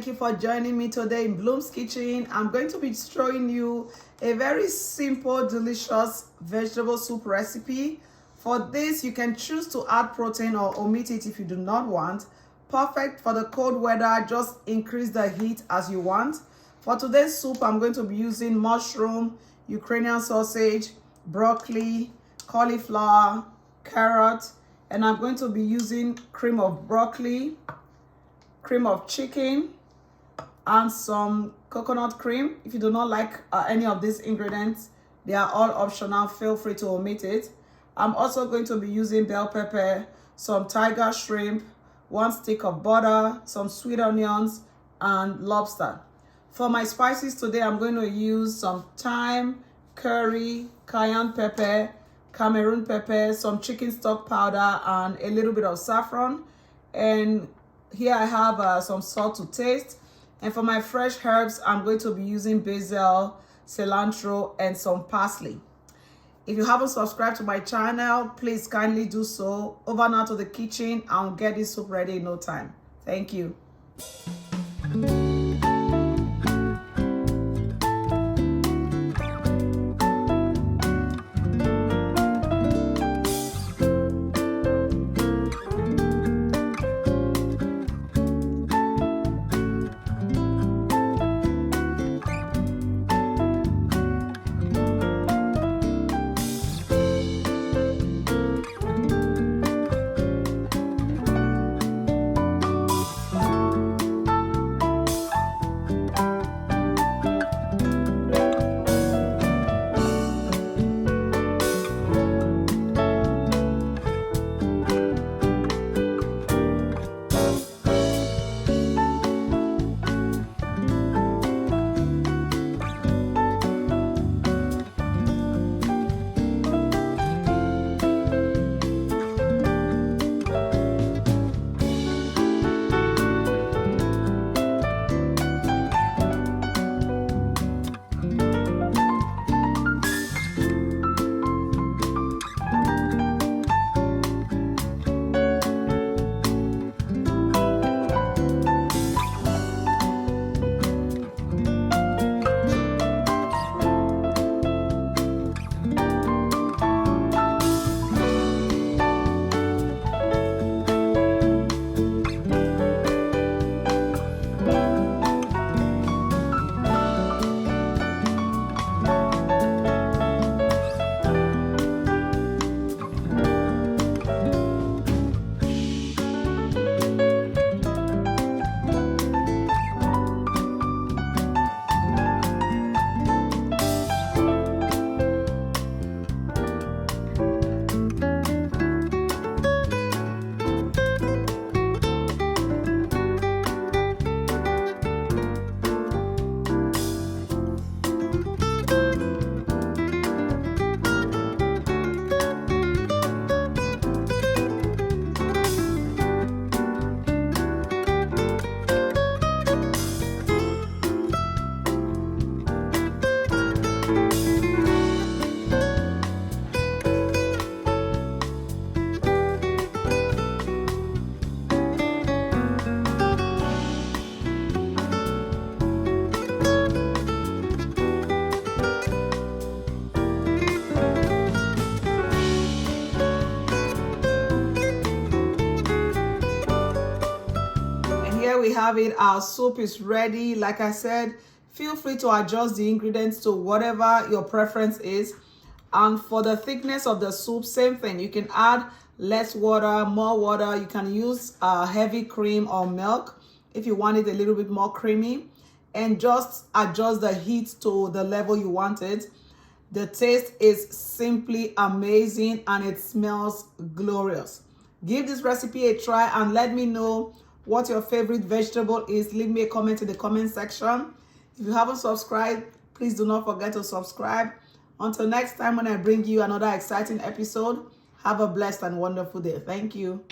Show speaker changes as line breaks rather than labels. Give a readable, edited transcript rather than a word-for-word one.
thank you for joining me today in Bloom's Kitchen. I'm going to be showing you a very simple, delicious vegetable soup recipe. For this, you can choose to add protein or omit it if you do not want. Perfect for the cold weather, just increase the heat as you want. For today's soup, I'm going to be using mushroom, Ukrainian sausage, broccoli, cauliflower, carrot, and I'm going to be using cream of broccoli, cream of chicken, and some coconut cream. If you do not like any of these ingredients, they are all optional. Feel free to omit it. I'm also going to be using bell pepper, some tiger shrimp, 1 stick of butter, some sweet onions, and lobster. For my spices today, I'm going to use some thyme, curry, cayenne pepper, Cameroon pepper, some chicken stock powder, and a little bit of saffron. And here I have some salt to taste. And for my fresh herbs, I'm going to be using basil, cilantro, and some parsley. If you haven't subscribed to my channel, please kindly do so. Over now to the kitchen, I'll get this soup ready in no time. Thank you. Here we have it. Our soup is ready. Like I said, feel free to adjust the ingredients to whatever your preference is. And for the thickness of the soup, same thing. You can add less water, more water. You can use heavy cream or milk if you want it a little bit more creamy, and just adjust the heat to the level you want it. The taste is simply amazing and it smells glorious. Give this recipe a try and let me know what your favorite vegetable is. Leave me a comment in the comment section. If you haven't subscribed, please do not forget to subscribe. Until next time when I bring you another exciting episode, have a blessed and wonderful day. Thank you.